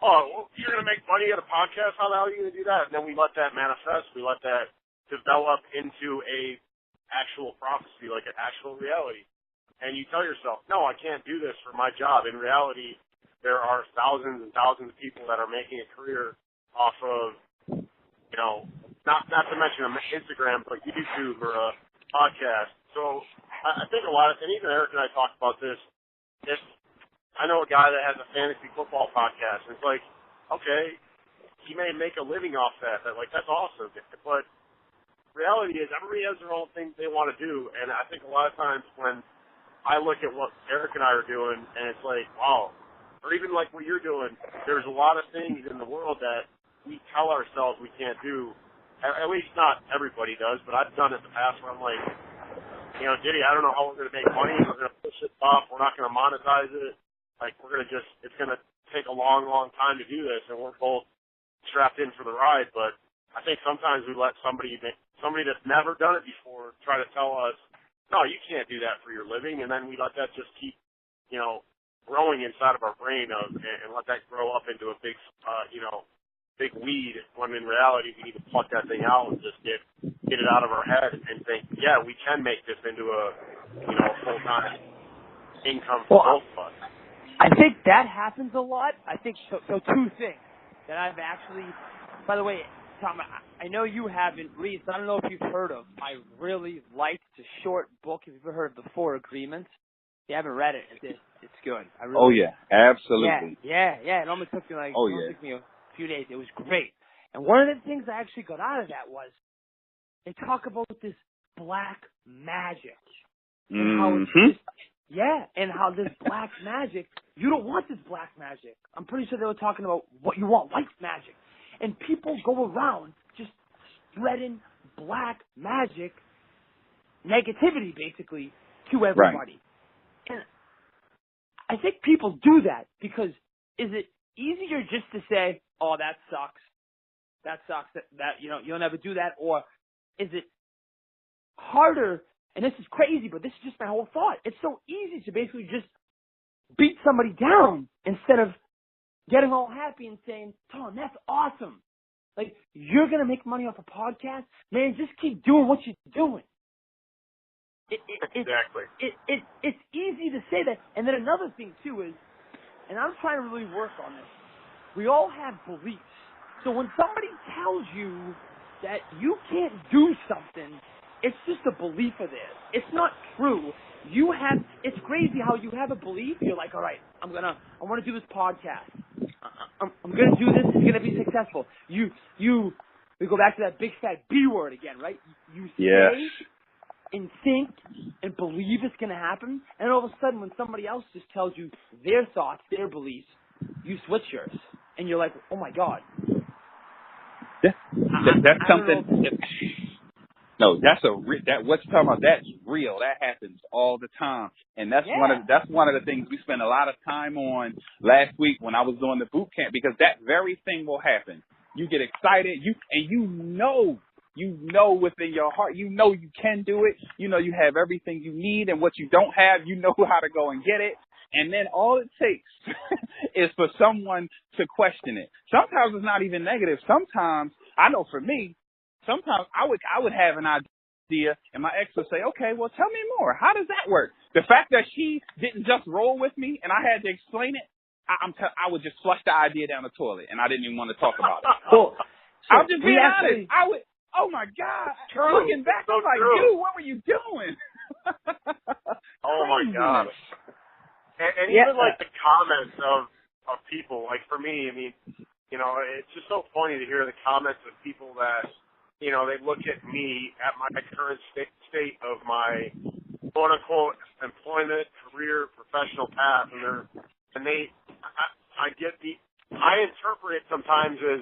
oh, well, you're going to make money at a podcast. How the hell are you going to do that? And then we let that manifest. We let that develop into a actual prophecy, like an actual reality. And you tell yourself, no, I can't do this for my job. In reality, there are thousands and thousands of people that are making a career off of, you know, not to mention Instagram, but YouTube or a podcast. So I think a lot of, and even Eric and I talked about this. If I know a guy that has a fantasy football podcast, and it's like, okay, he may make a living off that. But like, that's awesome. But reality is, everybody has their own thing they want to do, and I think a lot of times when I look at what Eric and I are doing, and it's like, wow, or even like what you're doing, there's a lot of things in the world that we tell ourselves we can't do. At least not everybody does, but I've done it in the past where I'm like, you know, Diddy, I don't know how we're going to make money. We're going to push it off. We're not going to monetize it. Like, we're going to just, it's going to take a long, long time to do this, and we're both strapped in for the ride. But I think sometimes we let somebody that's never done it before try to tell us, no, you can't do that for your living, and then we let that just keep, you know, growing inside of our brain and let that grow up into a big, you know, big weed, when in reality we need to pluck that thing out and just get it out of our head and think, yeah, we can make this into a, you know, full-time income for both of us. I think that happens a lot. I think so two things that I've actually, by the way, Tom, I know you haven't, Reece, I don't know if you've heard of, I really liked the short book. Have you ever heard of The Four Agreements? If you haven't read it, it's good. I really, absolutely. Yeah. It only took me took me a few days. It was great. And one of the things I actually got out of that was they talk about this black magic. And how it's just, and how this black magic, you don't want this black magic. I'm pretty sure they were talking about what you want, white magic. And people go around just spreading black magic, negativity basically, to everybody. Right. And I think people do that because is it easier just to say, oh, that sucks, that you know, you'll never do that, or is it harder, and this is crazy, but this is just my whole thought, it's so easy to basically just beat somebody down instead of getting all happy and saying, Tom, that's awesome. Like, you're going to make money off a podcast? Man, just keep doing what you're doing. Exactly. It's easy to say that. And then another thing, too, is, and I'm trying to really work on this, we all have beliefs. So when somebody tells you that you can't do something, it's just a belief of theirs. It's not true. It's crazy how you have a belief. You're like, all right, I want to do this podcast. I'm going to do this. It's going to be successful. We go back to that big fat B word again, right? You say and think and believe it's going to happen, and all of a sudden when somebody else just tells you their thoughts, their beliefs, you switch yours. And you're like, oh my God. Yeah. That's something. No, what you're talking about, that's real. That happens all the time. And that's one of the things we spent a lot of time on last week when I was doing the boot camp, because that very thing will happen. You get excited, you know within your heart, you know you can do it. You know you have everything you need, and what you don't have, you know how to go and get it. And then all it takes is for someone to question it. Sometimes it's not even negative. Sometimes, I know for me, sometimes I would have an idea, and my ex would say, okay, well, tell me more. How does that work? The fact that she didn't just roll with me and I had to explain it, I would just flush the idea down the toilet, and I didn't even want to talk about it. Well, I'll just be honest. I would, oh, my God. True. Looking back, I'm like, dude, what were you doing? Oh, my God. And even, like, the comments of people, like, for me, I mean, you know, it's just so funny to hear the comments of people that, you know, they look at me at my current state of my quote-unquote employment, career, professional path, I interpret it sometimes as,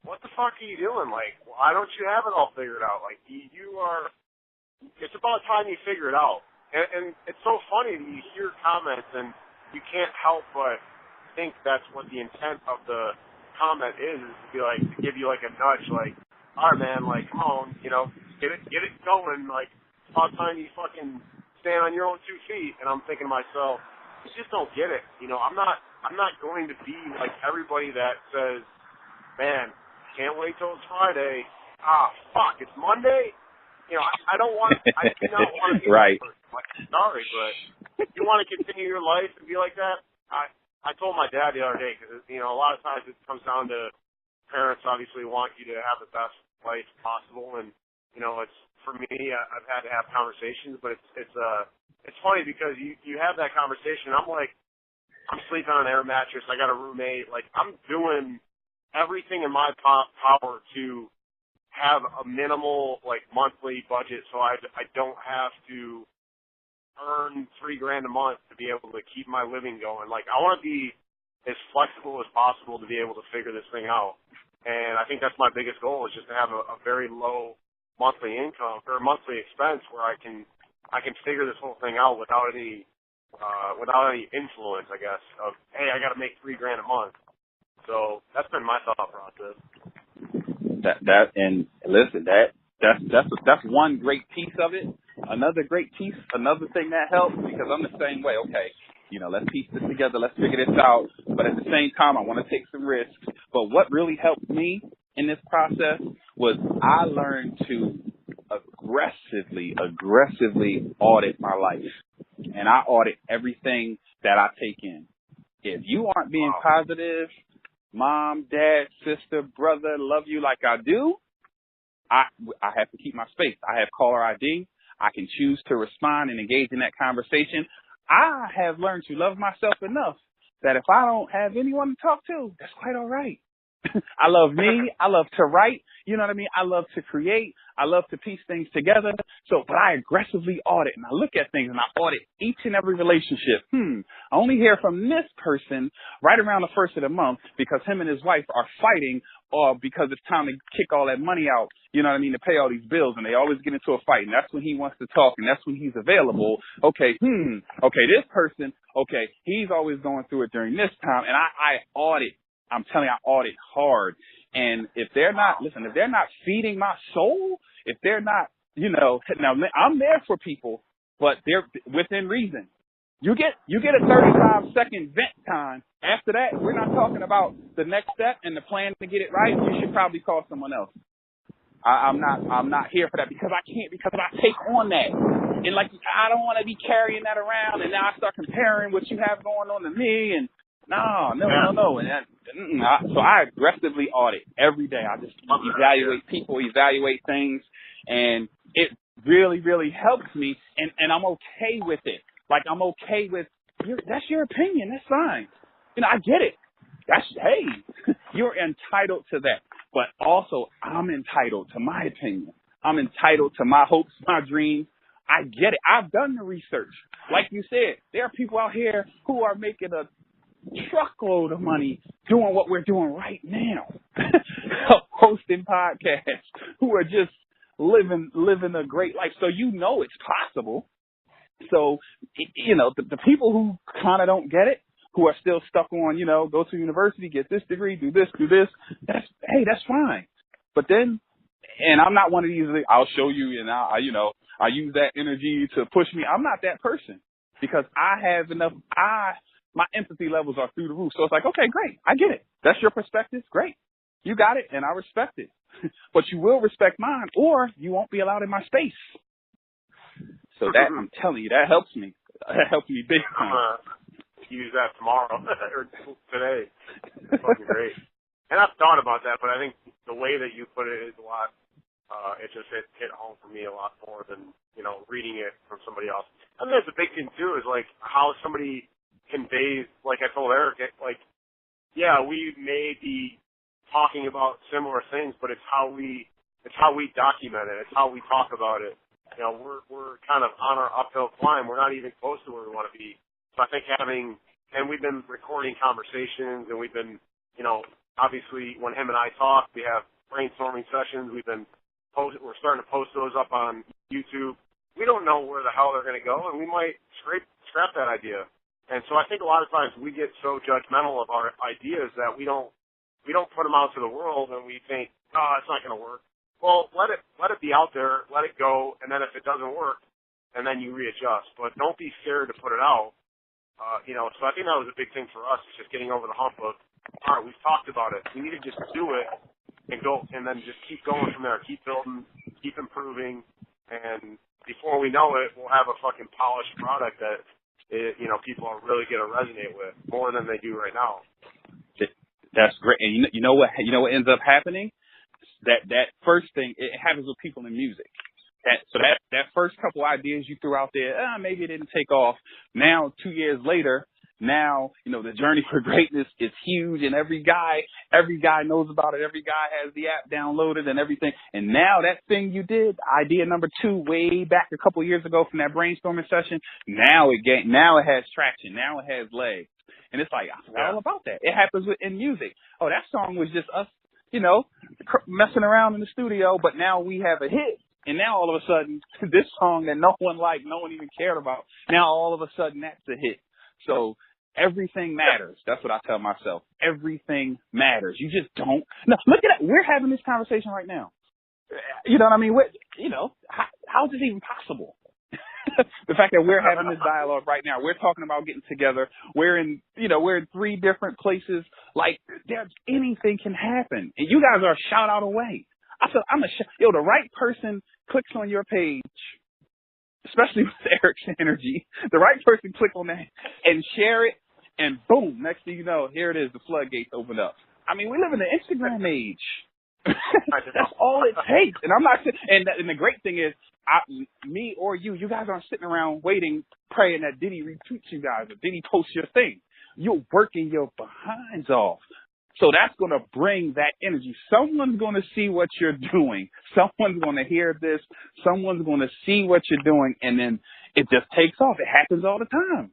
what the fuck are you doing? Like, why don't you have it all figured out? Like, it's about time you figure it out. And it's so funny that you hear comments and you can't help but think that's what the intent of the comment is to be like, to give you like a nudge, like, all right, man, like, come on, you know, get it going. Like, it's about time you fucking stand on your own 2 feet. And I'm thinking to myself, you just don't get it. You know, I'm not going to be like everybody that says, man, can't wait till it's Friday. Ah, fuck, it's Monday. You know, I do not want to be right. Like, sorry, but if you want to continue your life and be like that, I told my dad the other day, because, you know, a lot of times it comes down to, parents obviously want you to have the best life possible, and it's for me. I've had to have conversations, but it's funny because you have that conversation. I'm like, I'm sleeping on an air mattress. I got a roommate. Like, I'm doing everything in my power to have a minimal monthly budget, so I don't have to earn $3,000 a month to be able to keep my living going. Like, I want to be as flexible as possible to be able to figure this thing out. And I think that's my biggest goal, is just to have a very low monthly income or monthly expense where I can figure this whole thing out without any influence, I guess, of, hey, I got to make $3,000 a month. So that's been my thought process. And listen, that's one great piece of it. Another great piece, another thing that helps, because I'm the same way. Okay, let's piece this together, let's figure this out. But at the same time, I want to take some risks. But what really helped me in this process was I learned to aggressively audit my life. And I audit everything that I take in. If you aren't being positive, mom, dad, sister, brother, love you like I do, I have to keep my space. I have caller ID. I can choose to respond and engage in that conversation. I have learned to love myself enough that if I don't have anyone to talk to, that's quite all right. I love me. I love to write. You know what I mean? I love to create. I love to piece things together. But I aggressively audit, and I look at things, and I audit each and every relationship. I only hear from this person right around the first of the month because him and his wife are fighting, or because it's time to kick all that money out, you know what I mean, to pay all these bills, and they always get into a fight, and that's when he wants to talk, and that's when he's available. Okay, this person, he's always going through it during this time, and I audit. I'm telling you, I audit hard. And if they're not feeding my soul, if they're not, now I'm there for people, but they're within reason. You get a 35-second vent time. After that, we're not talking about the next step and the plan to get it right. You should probably call someone else. I'm not here for that because I take on that. And I don't want to be carrying that around, and now I start comparing what you have going on to me, and no. And so I aggressively audit every day. I just evaluate people, evaluate things, and it really, really helps me, and I'm okay with it. I'm okay with, that's your opinion, that's fine. I get it. Hey, you're entitled to that. But also, I'm entitled to my opinion. I'm entitled to my hopes, my dreams. I get it. I've done the research. Like you said, there are people out here who are making a truckload of money doing what we're doing right now, hosting podcasts, who are just living a great life. So it's possible. So the people who kind of don't get it, who are still stuck on go to university, get this degree, do this, that's fine. But then, and I'm not one of these, I'll show you, and I use that energy to push me. I'm not that person, because I have enough. My empathy levels are through the roof. So it's okay, great. I get it. That's your perspective. Great. You got it, and I respect it. But you will respect mine, or you won't be allowed in my space. So that, I'm telling you, that helps me. That helps me big time. I'm going to use that tomorrow or today. It's fucking great. And I've thought about that, but I think the way that you put it is a lot, it just hit home for me a lot more than, reading it from somebody else. I think that's a big thing, too, is how somebody conveys, like I told Eric, we may be talking about similar things, but it's how we document it. It's how we talk about it. We're kind of on our uphill climb. We're not even close to where we want to be. So I think and we've been recording conversations, and we've been, obviously when him and I talk, we have brainstorming sessions. We're starting to post those up on YouTube. We don't know where the hell they're going to go, and we might scrap that idea. And so I think a lot of times we get so judgmental of our ideas that we don't put them out to the world, and we think, it's not going to work. Well, let it be out there, let it go, and then if it doesn't work, and then you readjust. But don't be scared to put it out. So I think that was a big thing for us, is just getting over the hump of, all right, we've talked about it. We need to just do it and go, and then just keep going from there, keep building, keep improving, and before we know it, we'll have a fucking polished product that people are really going to resonate with more than they do right now. That's great. And you know what ends up happening? That first thing, it happens with people in music. That first couple ideas you threw out there, maybe it didn't take off. Now, 2 years later, the journey for greatness is huge, and every guy knows about it. Every guy has the app downloaded and everything. And now that thing you did, idea number 2, way back a couple years ago from that brainstorming session, now it has traction. Now it has legs. And it's like, I forgot all about that. It happens in music. Oh, that song was just us, messing around in the studio, but now we have a hit. And now all of a sudden, this song that no one liked, no one even cared about, now all of a sudden that's a hit. So everything matters. That's what I tell myself. Everything matters. You just don't. No, look at that. We're having this conversation right now. You know what I mean? How is this even possible? The fact that we're having this dialogue right now, we're talking about getting together. We're in 3 different places. Like, anything can happen. And you guys are a shout out away. I said, the right person clicks on your page, especially with Eric's energy. The right person click on that and share it, and boom, next thing you know, here it is, the floodgates open up. I mean, we live in the Instagram age. That's all it takes. And I'm not sitting, and the great thing is, me or you guys aren't sitting around waiting, praying that Diddy retweets you guys or Diddy posts your thing. You're working your behinds off. So that's going to bring that energy. Someone's going to see what you're doing. Someone's going to hear this. Someone's going to see what you're doing, and then it just takes off. It happens all the time.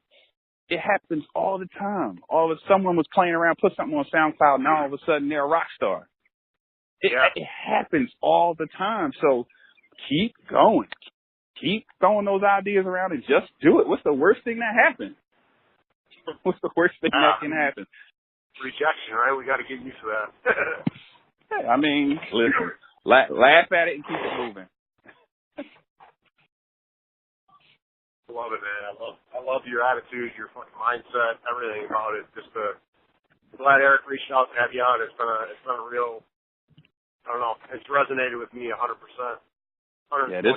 It happens all the time. Someone was playing around, put something on SoundCloud, now all of a sudden they're a rock star. It happens all the time. So keep going. Keep throwing those ideas around and just do it. What's the worst thing that happens? What's the worst thing that can happen? Rejection, right? We got to get used to that. I mean, listen, laugh at it and keep it moving. I love it, man. I love your attitude, your fucking mindset, everything about it. Just glad Eric reached out to have you on. It's been a real, I don't know, it's resonated with me 100%. Yeah, this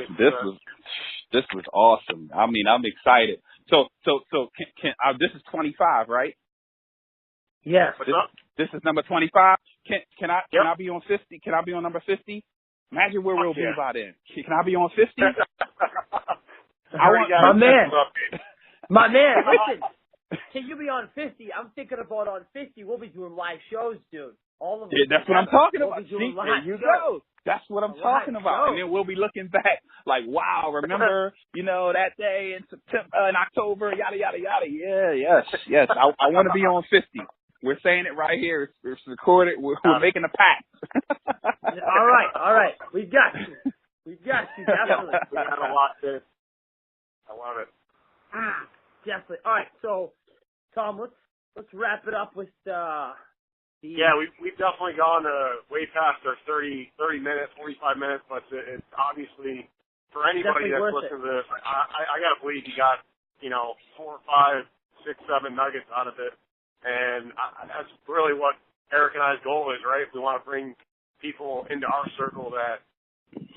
was awesome. I mean, I'm excited. So this is 25, right? Yes. This is number 25. Can I be on 50? Can I be on number 50? Imagine where we'll be by then. Can I be on 50? My man, listen. Can you be on 50? I'm thinking about on 50. We'll be doing live shows, dude. All of them. Yeah, that's what I'm talking about. See, there you go. That's what I'm talking about. And then we'll be looking back like, wow, remember, that day in September, in October, yada, yada, yada. Yeah, yes. I want to be on 50. We're saying it right here. It's recorded. We're making a pact. All right. We've got you. Definitely. We got a lot there. I love it. Definitely. All right. So, Tom, let's wrap it up with Yeah, we've definitely gone way past our 30 minutes, 45 minutes, but it's obviously, for anybody that's listening to this, I got to believe you got, 4, 5, 6, 7 nuggets out of it. And that's really what Eric and I's goal is, right? We want to bring people into our circle that,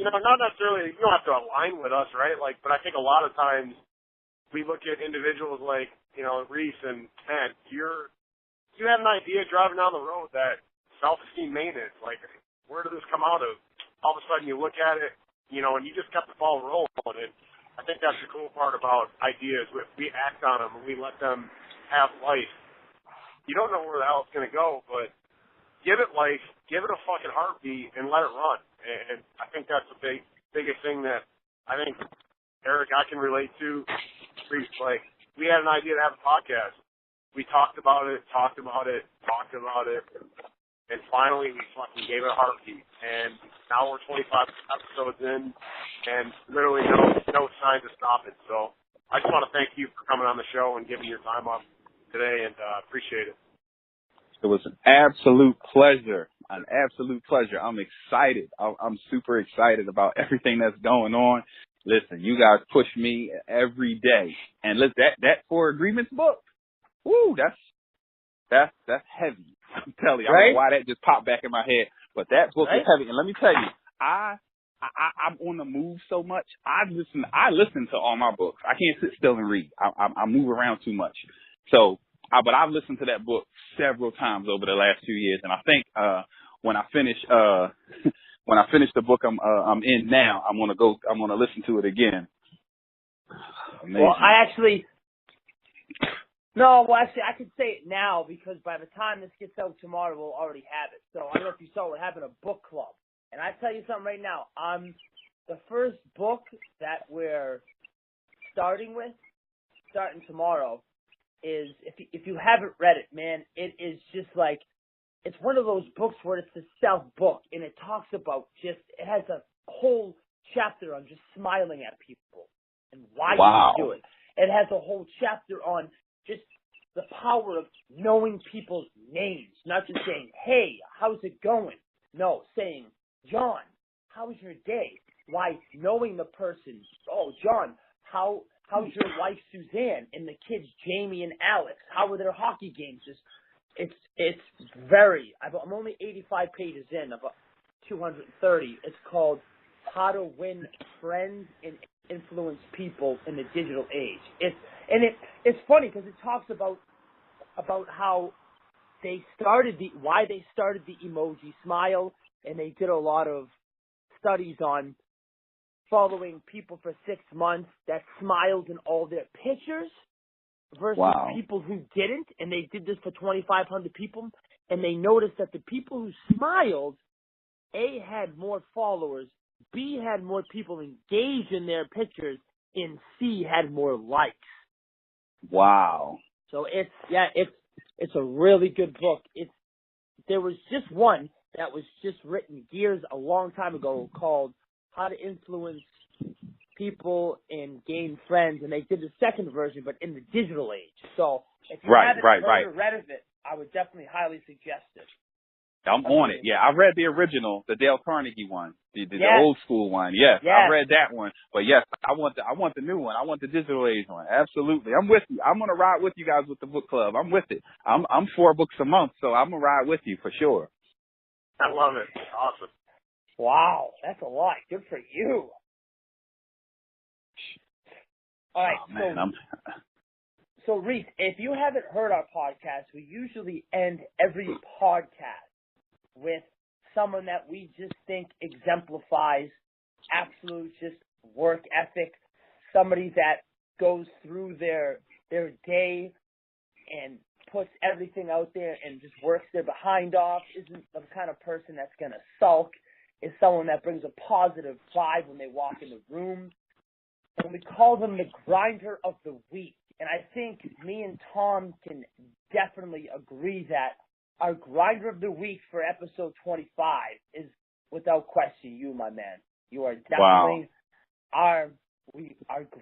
not necessarily, you don't have to align with us, right? But I think a lot of times we look at individuals like, Reece and Kent, you had an idea driving down the road that self-esteem maintenance, where did this come out of? All of a sudden you look at it, and you just kept the ball rolling. And I think that's the cool part about ideas. We act on them and we let them have life. You don't know where the hell it's going to go, but give it life, give it a fucking heartbeat, and let it run. And I think that's the biggest thing that I think, Eric, I can relate to. We had an idea to have a podcast. We talked about it, and finally we fucking gave it a heartbeat. And now we're 25 episodes in, and literally no signs of stopping. So I just want to thank you for coming on the show and giving your time up today, and appreciate it. It was an absolute pleasure. I'm excited. I'm super excited about everything that's going on. Listen, you guys push me every day. And listen, that 4 Agreements book, woo, that's heavy. I'm telling you, I don't know why that just popped back in my head, but that book is heavy. And let me tell you, I'm on the move so much. I listen to all my books. I can't sit still and read. I move around too much. So but I've listened to that book several times over the last 2 years, and I think when I finish when I finish the book I'm in now, I'm gonna listen to it again. Amazing. Well, actually, I could say it now because by the time this gets out tomorrow, we'll already have it. So I don't know if you saw, we're having a book club. And I tell you something right now, the first book that we're starting tomorrow is, if you haven't read it, man, it is just like, it's one of those books where it's a self-book, and it talks about it has a whole chapter on just smiling at people and why you do it. It has a whole chapter on just the power of knowing people's names, not just saying, hey, how's it going? No, saying, John, how was your day? Why, knowing the person, oh, John, how's your wife Suzanne and the kids Jamie and Alex? How were their hockey games? I'm only 85 pages in, about 230. It's called How to Win Friends and Influence People in the Digital Age. It's funny because it talks about how why they started the emoji smile, and they did a lot of studies on following people for 6 months that smiled in all their pictures versus people who didn't, and they did this for 2,500 people, and they noticed that the people who smiled, A, had more followers, B, had more people engaged in their pictures, and C, had more likes. Wow. So it's a really good book. There was just one that was just written years a long time ago called How to Influence People and Gain Friends, and they did the second version, but in the digital age. So if you haven't heard or read of it, I would definitely highly suggest it. I'm on it. Yeah, I read the original, the Dale Carnegie one, the old school one. Yes, I read that one. But yes, I want the new one. I want the digital age one. Absolutely, I'm with you. I'm gonna ride with you guys with the book club. I'm with it. I'm 4 books a month, so I'm gonna ride with you for sure. I love it. Awesome. Wow, that's a lot. Good for you. All right, so Reece, if you haven't heard our podcast, we usually end every podcast with someone that we just think exemplifies absolute just work ethic, somebody that goes through their day and puts everything out there and just works their behind off, isn't the kind of person that's going to sulk, is someone that brings a positive vibe when they walk in the room. And we call them the grinder of the week. And I think me and Tom can definitely agree that our grinder of the week for episode 25 is, without question, you, my man. You are definitely our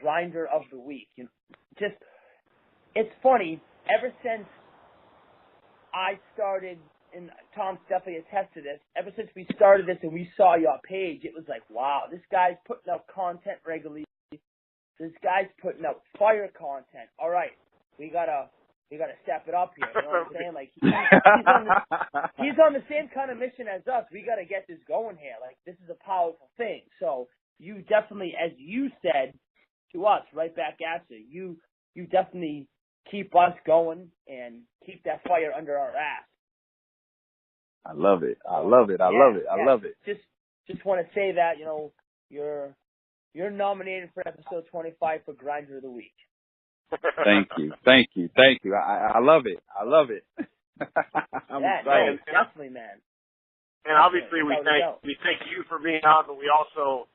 grinder of the week. It's funny, ever since I started, and Tom's definitely attest to this, ever since we started this and we saw your page, it was like, wow, this guy's putting out content regularly. This guy's putting out fire content. All right, we gotta step it up here. You know what I'm saying? Like he's on the same kind of mission as us. We gotta get this going here. Like, this is a powerful thing. So you definitely, as you said to us, right back at you, you definitely keep us going and keep that fire under our ass. I love it. I love it. I love it. I love it. Just want to say that, you know, you're nominated for episode 25 for Grinder of the Week. Thank you. I love it. I love it. I'm excited. No, definitely, man. And obviously, we thank you for being on, but we also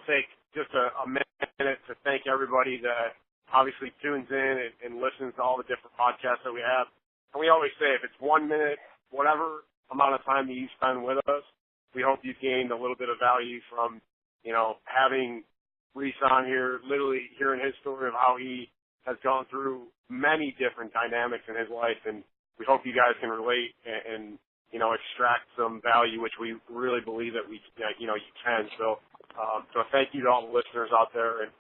take just a minute to thank everybody that obviously tunes in and listens to all the different podcasts that we have. And we always say, if it's 1 minute, whatever amount of time that you spend with us, we hope you've gained a little bit of value from, you know, having Reece on here, literally hearing his story of how he has gone through many different dynamics in his life, and we hope you guys can relate and you know, extract some value, which we really believe that you can. So thank you to all the listeners out there. And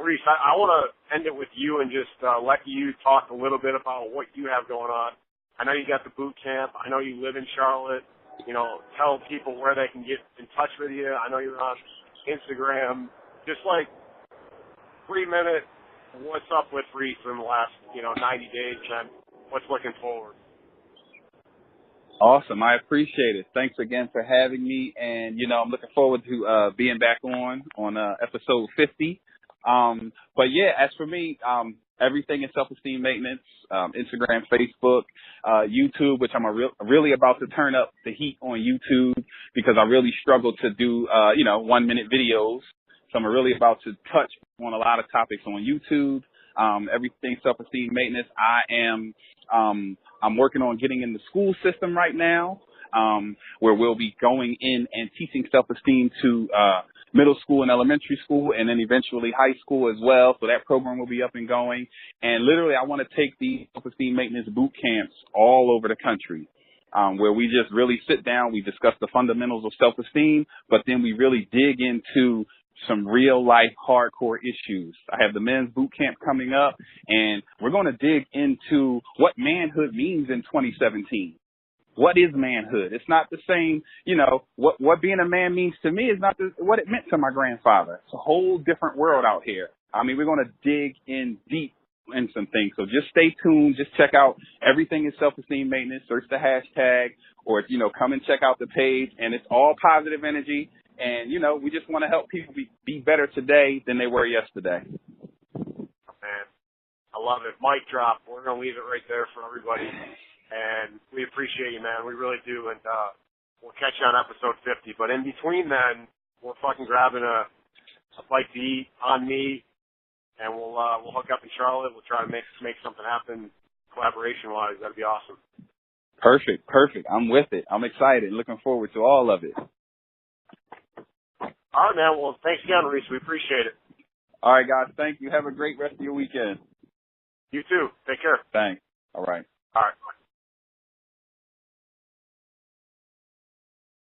Reece, I want to end it with you and just let you talk a little bit about what you have going on. I know you got the boot camp. I know you live in Charlotte. You know, tell people where they can get in touch with you. I know you're on Instagram. Just like 3 minutes, what's up with Reece in the last, 90 days, what's looking forward. Awesome. I appreciate it. Thanks again for having me. And, I'm looking forward to being back on episode 50. But yeah, as for me, everything in self-esteem maintenance, Instagram, Facebook, YouTube, which I'm really about to turn up the heat on YouTube because I really struggle to do, 1-minute videos. So I'm really about to touch on a lot of topics on YouTube. Everything self-esteem maintenance. I'm working on getting in the school system right now, where we'll be going in and teaching self-esteem to middle school and elementary school, and then eventually high school as well. So that program will be up and going. And literally, I want to take these self-esteem maintenance boot camps all over the country, where we just really sit down, we discuss the fundamentals of self-esteem, but then we really dig into some real life hardcore issues. I have the men's boot camp coming up, and we're going to dig into what manhood means in 2017. What is manhood? It's not the same, what being a man means to me is not what it meant to my grandfather. It's a whole different world out here. I mean, we're going to dig in deep in some things. So just stay tuned. Just check out everything in self-esteem maintenance. Search the hashtag or, come and check out the page. And it's all positive energy. And, we just want to help people be better today than they were yesterday. Man, I love it. Mic drop. We're going to leave it right there for everybody. And we appreciate you, man. We really do. And we'll catch you on episode 50. But in between then, we're fucking grabbing a bite to eat on me. And we'll hook up in Charlotte. We'll try to make something happen collaboration-wise. That'd be awesome. Perfect. I'm with it. I'm excited. Looking forward to all of it. All right, man. Well, thanks again, Reece. We appreciate it. All right, guys. Thank you. Have a great rest of your weekend. You too. Take care. Thanks.